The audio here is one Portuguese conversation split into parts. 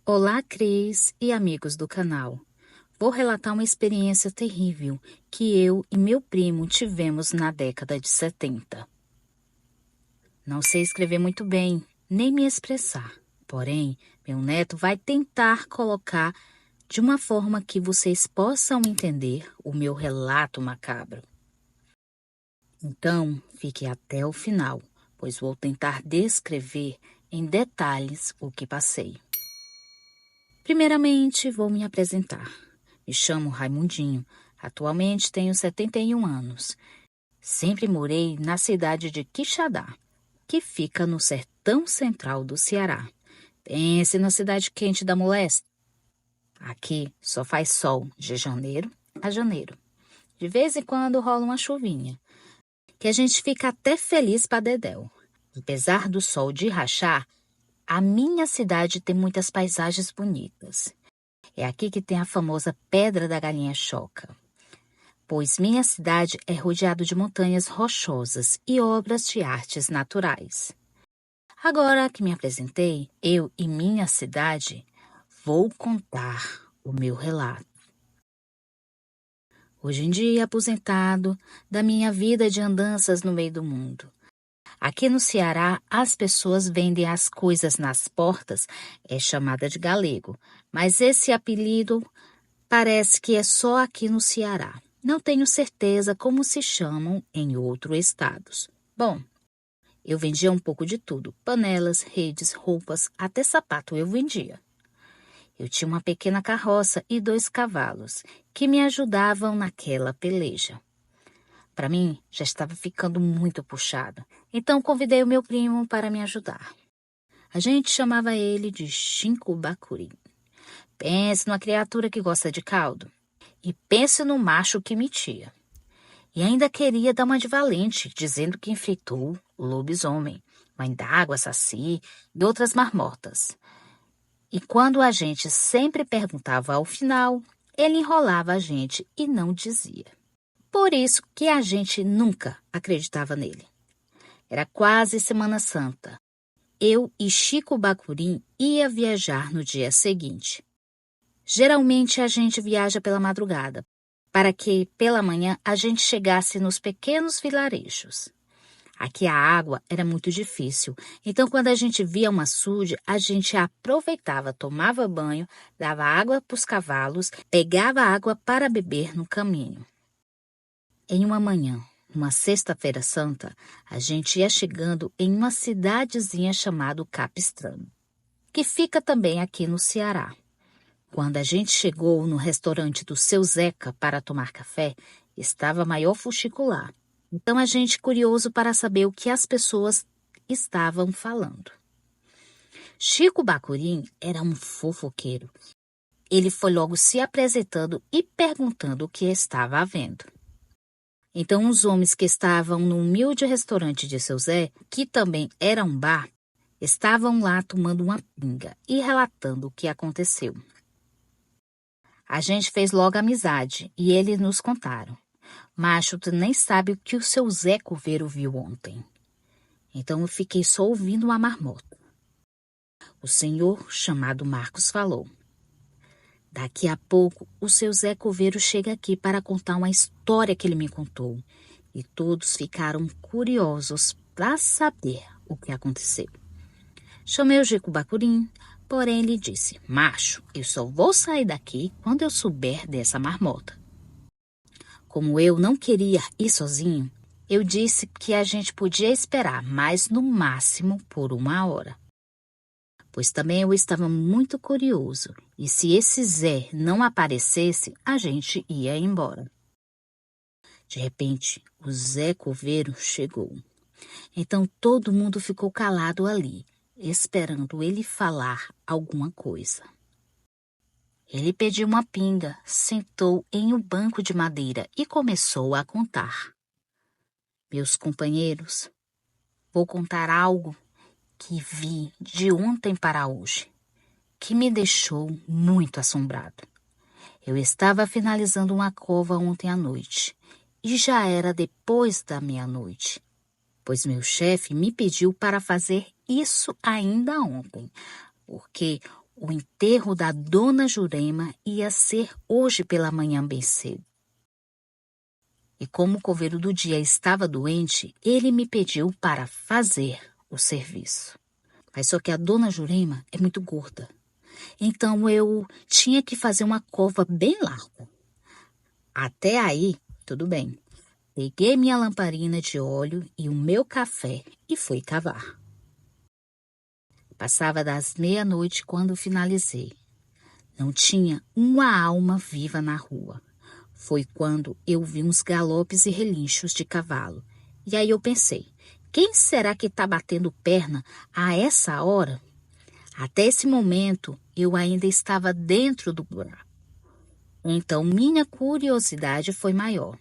Olá, Cris e amigos do canal. Vou relatar uma experiência terrível que eu e meu primo tivemos na década de 70. Não sei escrever muito bem, nem me expressar. Porém, meu neto vai tentar colocar de uma forma que vocês possam entender o meu relato macabro. Então, fique até o final, pois vou tentar descrever em detalhes o que passei. Primeiramente, vou me apresentar. Me chamo Raimundinho. Atualmente tenho 71 anos. Sempre morei na cidade de Quixadá, que fica no sertão central do Ceará. Pense na cidade quente da moléstia. Aqui só faz sol de janeiro a janeiro. De vez em quando rola uma chuvinha, que a gente fica até feliz para dedéu. Apesar do sol de rachar, a minha cidade tem muitas paisagens bonitas. É aqui que tem a famosa Pedra da Galinha Choca, pois minha cidade é rodeada de montanhas rochosas e obras de artes naturais. Agora que me apresentei, eu e minha cidade, vou contar o meu relato. Hoje em dia, aposentado da minha vida de andanças no meio do mundo. Aqui no Ceará, as pessoas vendem as coisas nas portas, é chamada de galego, mas esse apelido parece que é só aqui no Ceará. Não tenho certeza como se chamam em outros estados. Bom, eu vendia um pouco de tudo. Panelas, redes, roupas, até sapato eu vendia. Eu tinha uma pequena carroça e 2 cavalos que me ajudavam naquela peleja. Para mim, já estava ficando muito puxado, então convidei o meu primo para me ajudar. A gente chamava ele de Chinco Bacuri. Pense numa criatura que gosta de caldo. E pense no macho que metia. E ainda queria dar uma de valente, dizendo que enfrentou o lobisomem, mãe d'água, saci e outras marmotas. E quando a gente sempre perguntava ao final, ele enrolava a gente e não dizia. Por isso que a gente nunca acreditava nele. Era quase Semana Santa. Eu e Chico Bacurim ia viajar no dia seguinte. Geralmente a gente viaja pela madrugada, para que pela manhã a gente chegasse nos pequenos vilarejos. Aqui a água era muito difícil, então quando a gente via um açude, a gente aproveitava, tomava banho, dava água para os cavalos, pegava água para beber no caminho. Em uma manhã, uma sexta-feira santa, a gente ia chegando em uma cidadezinha chamada Capistrano, que fica também aqui no Ceará. Quando a gente chegou no restaurante do Seu Zeca para tomar café, estava maior fuxico lá. Então a gente curioso para saber o que as pessoas estavam falando. Chico Bacurim era um fofoqueiro. Ele foi logo se apresentando e perguntando o que estava havendo. Então os homens que estavam no humilde restaurante de Seu Zé, que também era um bar, estavam lá tomando uma pinga e relatando o que aconteceu. A gente fez logo amizade e eles nos contaram. Macho, tu nem sabe o que o seu Zé Coveiro viu ontem. Então eu fiquei só ouvindo uma marmota. O senhor, chamado Marcos, falou. Daqui a pouco, o seu Zé Coveiro chega aqui para contar uma história que ele me contou. E todos ficaram curiosos para saber o que aconteceu. Chamei o Chico Bacurim, porém ele disse, macho, eu só vou sair daqui quando eu souber dessa marmota. Como eu não queria ir sozinho, eu disse que a gente podia esperar, mas no máximo por 1 hora. Pois também eu estava muito curioso, e se esse Zé não aparecesse, a gente ia embora. De repente, o Zé Coveiro chegou. Então todo mundo ficou calado ali, esperando ele falar alguma coisa. Ele pediu uma pinga, sentou em um banco de madeira e começou a contar. Meus companheiros, vou contar algo que vi de ontem para hoje, que me deixou muito assombrado. Eu estava finalizando uma cova ontem à noite e já era depois da meia-noite, pois meu chefe me pediu para fazer isso ainda ontem, porque O enterro da Dona Jurema ia ser hoje pela manhã bem cedo. E como o coveiro do dia estava doente, ele me pediu para fazer o serviço. Mas só que a Dona Jurema é muito gorda. Então eu tinha que fazer uma cova bem larga. Até aí, tudo bem. Peguei minha lamparina de óleo e o meu café e fui cavar. Passava das 00:30 quando finalizei. Não tinha uma alma viva na rua. Foi quando eu vi uns galopes e relinchos de cavalo. E aí eu pensei, quem será que está batendo perna a essa hora? Até esse momento, eu ainda estava dentro do buraco. Então, minha curiosidade foi maior.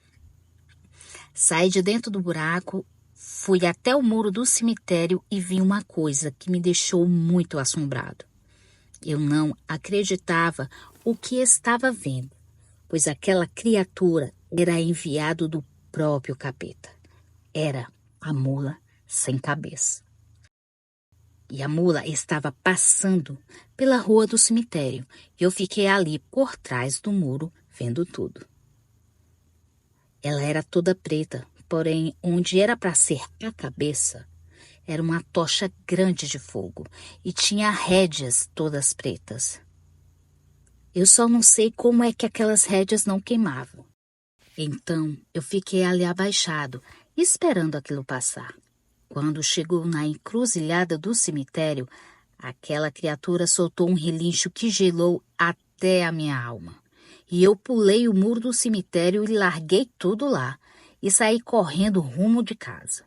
Saí de dentro do buraco, fui até o muro do cemitério e vi uma coisa que me deixou muito assombrado. Eu não acreditava o que estava vendo, pois aquela criatura era enviado do próprio capeta. Era a mula sem cabeça. E a mula estava passando pela rua do cemitério e eu fiquei ali por trás do muro vendo tudo. Ela era toda preta, porém onde era para ser a cabeça era uma tocha grande de fogo e tinha rédeas todas pretas. Eu só não sei como é que aquelas rédeas não queimavam. Então eu fiquei ali abaixado, esperando aquilo passar. Quando chegou na encruzilhada do cemitério, aquela criatura soltou um relincho que gelou até a minha alma. E eu pulei o muro do cemitério e larguei tudo lá e saí correndo rumo de casa.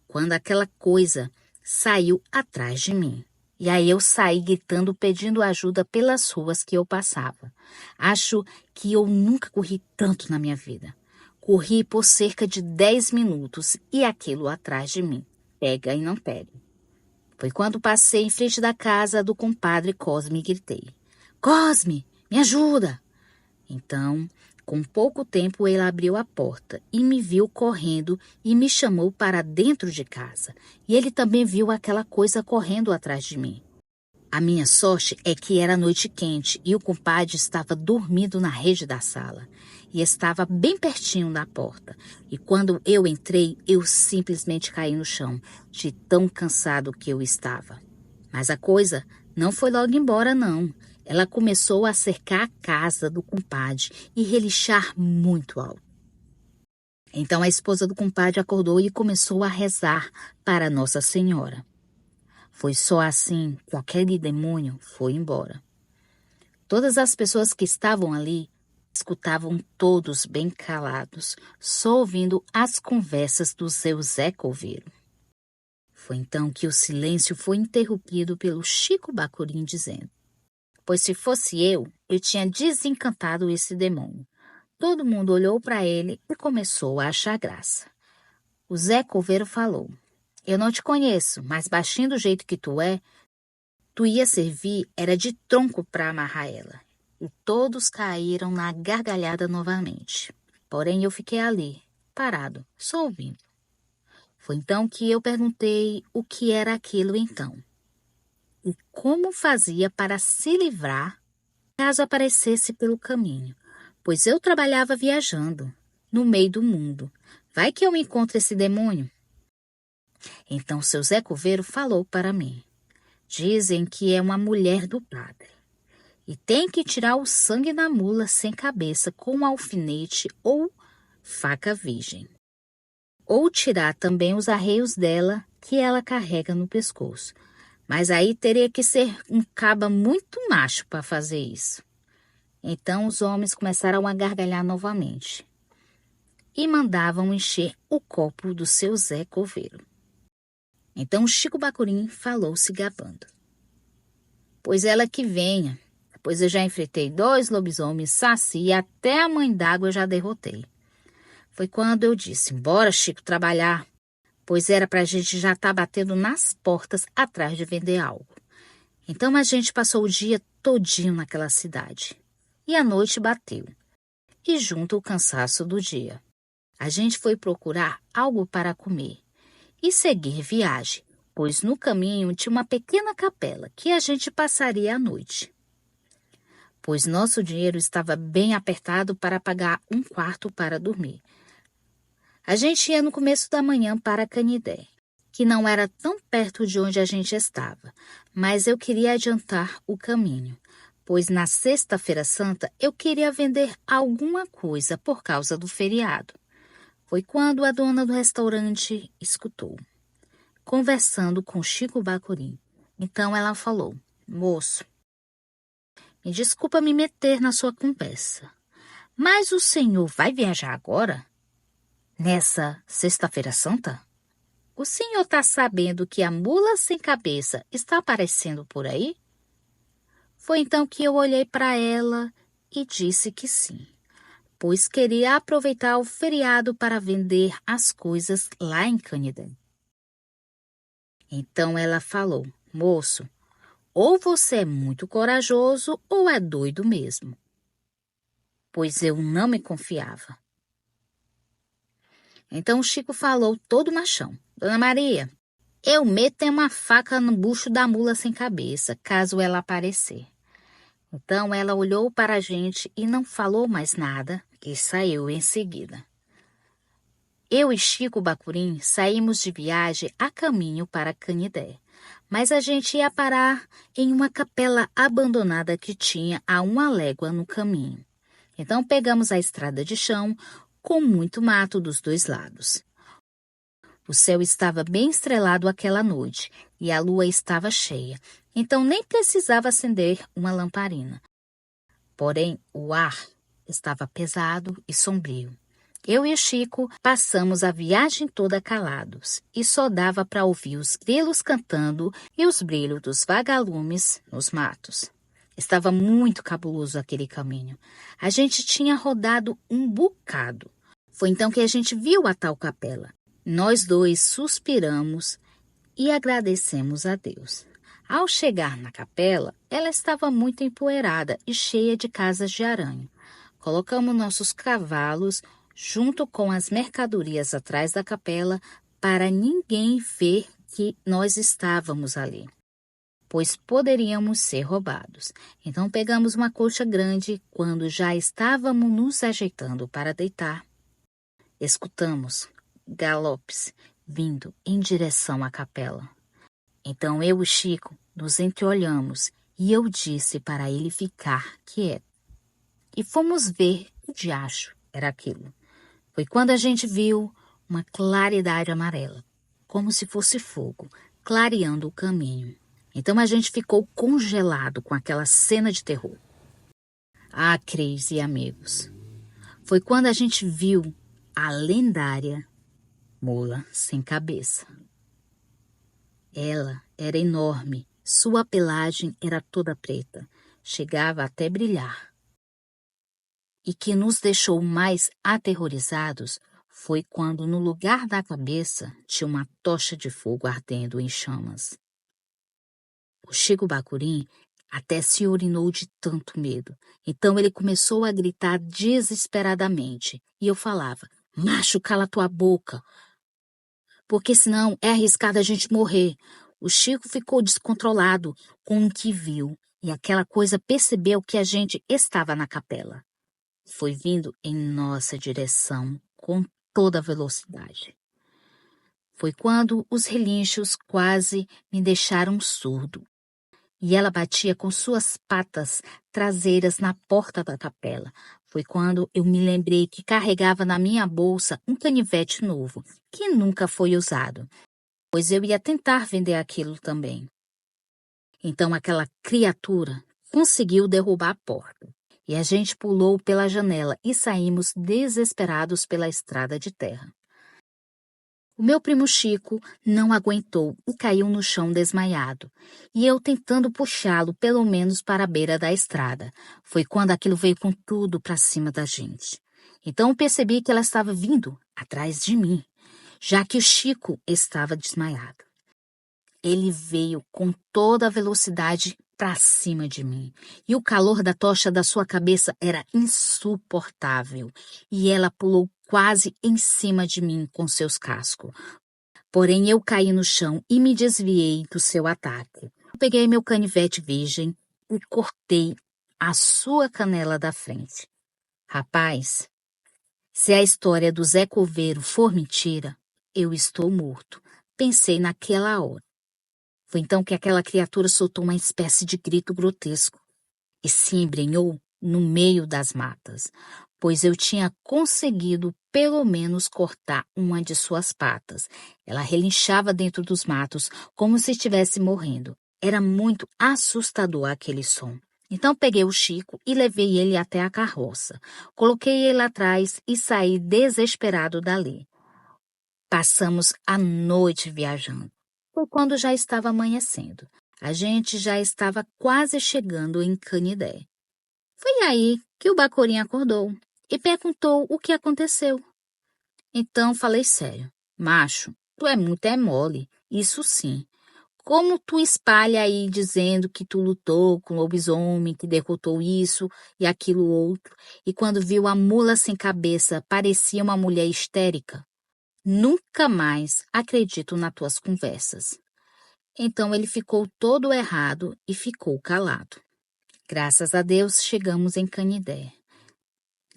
Quando aquela coisa saiu atrás de mim. E aí eu saí gritando, pedindo ajuda pelas ruas que eu passava. Acho que eu nunca corri tanto na minha vida. Corri por cerca de 10 minutos e aquilo atrás de mim. Pega e não pega. Foi quando passei em frente da casa do compadre Cosme e gritei. Cosme, me ajuda! Então, com pouco tempo, ele abriu a porta e me viu correndo e me chamou para dentro de casa. E ele também viu aquela coisa correndo atrás de mim. A minha sorte é que era noite quente e o compadre estava dormindo na rede da sala. E estava bem pertinho da porta. E quando eu entrei, eu simplesmente caí no chão, de tão cansado que eu estava. Mas a coisa não foi logo embora, não. Ela começou a cercar a casa do compadre e relinchar muito alto. Então a esposa do compadre acordou e começou a rezar para Nossa Senhora. Foi só assim que aquele demônio foi embora. Todas as pessoas que estavam ali escutavam todos bem calados, só ouvindo as conversas do seu Zé Coveiro. Foi então que o silêncio foi interrompido pelo Chico Bacurim dizendo: pois se fosse eu tinha desencantado esse demônio. Todo mundo olhou para ele e começou a achar graça. O Zé Coveiro falou: eu não te conheço, mas baixinho do jeito que tu ia servir era de tronco para amarrar ela. E todos caíram na gargalhada novamente. Porém eu fiquei ali, parado, só ouvindo. Foi então que eu perguntei o que era aquilo então. E como fazia para se livrar caso aparecesse pelo caminho, pois eu trabalhava viajando, no meio do mundo. Vai que eu encontro esse demônio? Então seu Zé Coveiro falou para mim. Dizem que é uma mulher do padre. E tem que tirar o sangue da mula sem cabeça com um alfinete ou faca virgem. Ou tirar também os arreios dela que ela carrega no pescoço. Mas aí teria que ser um caba muito macho para fazer isso. Então os homens começaram a gargalhar novamente. E mandavam encher o copo do seu Zé Coveiro. Então Chico Bacurim falou se gabando. Pois ela que venha, pois eu já enfrentei 2 lobisomens, saci e até a mãe d'água eu já derrotei. Foi quando eu disse, bora Chico trabalhar, pois era pra gente já estar batendo nas portas atrás de vender algo. Então a gente passou o dia todinho naquela cidade. E a noite bateu. E junto o cansaço do dia. A gente foi procurar algo para comer e seguir viagem, pois no caminho tinha uma pequena capela que a gente passaria a noite, pois nosso dinheiro estava bem apertado para pagar um quarto para dormir. A gente ia no começo da manhã para Canidé, que não era tão perto de onde a gente estava, mas eu queria adiantar o caminho, pois na Sexta-feira Santa eu queria vender alguma coisa por causa do feriado. Foi quando a dona do restaurante escutou, conversando com Chico Bacurim. Então ela falou: moço, me desculpa me meter na sua conversa, mas o senhor vai viajar agora? Nessa Sexta-feira Santa? O senhor está sabendo que a mula sem cabeça está aparecendo por aí? Foi então que eu olhei para ela e disse que sim, pois queria aproveitar o feriado para vender as coisas lá em Canidé. Então ela falou: moço, ou você é muito corajoso ou é doido mesmo. Pois eu não me confiava. Então o Chico falou todo machão: Dona Maria, eu meto uma faca no bucho da mula sem cabeça, caso ela aparecer. Então ela olhou para a gente e não falou mais nada e saiu em seguida. Eu e Chico Bacurim saímos de viagem a caminho para Canidé, mas a gente ia parar em uma capela abandonada que tinha a 1 légua no caminho. Então pegamos a estrada de chão, com muito mato dos dois lados. O céu estava bem estrelado aquela noite e a lua estava cheia, então nem precisava acender uma lamparina. Porém, o ar estava pesado e sombrio. Eu e o Chico passamos a viagem toda calados e só dava para ouvir os grilos cantando e os brilhos dos vagalumes nos matos. Estava muito cabuloso aquele caminho. A gente tinha rodado um bocado. Foi então que a gente viu a tal capela. Nós dois suspiramos e agradecemos a Deus. Ao chegar na capela, ela estava muito empoeirada e cheia de casas de aranha. Colocamos nossos cavalos junto com as mercadorias atrás da capela para ninguém ver que nós estávamos ali, pois poderíamos ser roubados. Então pegamos uma colcha grande. Quando já estávamos nos ajeitando para deitar, escutamos galopes vindo em direção à capela. Então eu e Chico nos entreolhamos e eu disse para ele ficar quieto. E fomos ver o diacho era aquilo. Foi quando a gente viu uma claridade amarela, como se fosse fogo, clareando o caminho. Então a gente ficou congelado com aquela cena de terror. Ah, Cris e amigos, foi quando a gente viu a lendária mula sem cabeça. Ela era enorme, sua pelagem era toda preta, chegava até brilhar. E que nos deixou mais aterrorizados foi quando no lugar da cabeça tinha uma tocha de fogo ardendo em chamas. O Chico Bacurim até se urinou de tanto medo. Então ele começou a gritar desesperadamente. E eu falava: macho, cala tua boca, porque senão é arriscado a gente morrer. O Chico ficou descontrolado com o que viu. E aquela coisa percebeu que a gente estava na capela. Foi vindo em nossa direção com toda velocidade. Foi quando os relinchos quase me deixaram surdo. E ela batia com suas patas traseiras na porta da capela. Foi quando eu me lembrei que carregava na minha bolsa um canivete novo, que nunca foi usado, pois eu ia tentar vender aquilo também. Então aquela criatura conseguiu derrubar a porta, e a gente pulou pela janela e saímos desesperados pela estrada de terra. O meu primo Chico não aguentou e caiu no chão desmaiado, e eu tentando puxá-lo pelo menos para a beira da estrada. Foi quando aquilo veio com tudo para cima da gente. Então percebi que ela estava vindo atrás de mim, já que o Chico estava desmaiado. Ele veio com toda a velocidade para cima de mim, e o calor da tocha da sua cabeça era insuportável, e ela pulou quase em cima de mim com seus cascos. Porém, eu caí no chão e me desviei do seu ataque. Eu peguei meu canivete virgem e cortei a sua canela da frente. Rapaz, se a história do Zé Coveiro for mentira, eu estou morto. Pensei naquela hora. Foi então que aquela criatura soltou uma espécie de grito grotesco e se embrenhou no meio das matas, pois eu tinha conseguido pelo menos cortar uma de suas patas. Ela relinchava dentro dos matos como se estivesse morrendo. Era muito assustador aquele som. Então peguei o Chico e levei ele até a carroça. Coloquei ele atrás e saí desesperado dali. Passamos a noite viajando. Foi quando já estava amanhecendo. A gente já estava quase chegando em Canidé. Foi aí que o Bacorim acordou e perguntou o que aconteceu. Então falei sério. Macho, tu é muito mole, isso sim. Como tu espalha aí dizendo que tu lutou com o lobisomem, que derrotou isso e aquilo outro, e quando viu a mula sem cabeça parecia uma mulher histérica? Nunca mais acredito nas tuas conversas. Então ele ficou todo errado e ficou calado. Graças a Deus chegamos em Canidé.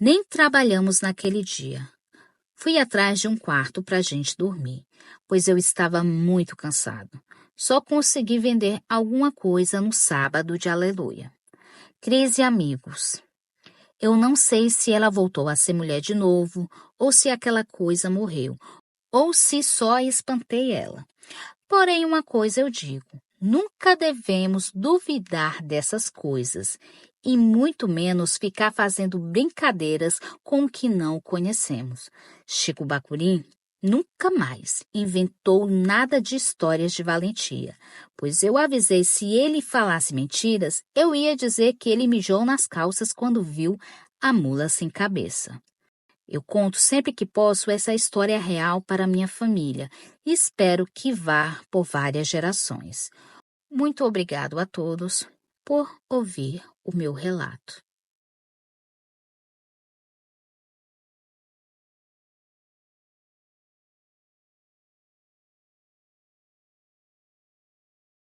Nem trabalhamos naquele dia. Fui atrás de um quarto para a gente dormir, pois eu estava muito cansado. Só consegui vender alguma coisa no sábado de Aleluia. Cris e amigos. Eu não sei se ela voltou a ser mulher de novo, ou se aquela coisa morreu, ou se só espantei ela. Porém, uma coisa eu digo, nunca devemos duvidar dessas coisas e muito menos ficar fazendo brincadeiras com o que não conhecemos. Chico Bacurim nunca mais inventou nada de histórias de valentia, pois eu avisei se ele falasse mentiras, eu ia dizer que ele mijou nas calças quando viu a mula sem cabeça. Eu conto sempre que posso essa história real para minha família e espero que vá por várias gerações. Muito obrigado a todos por ouvir o meu relato.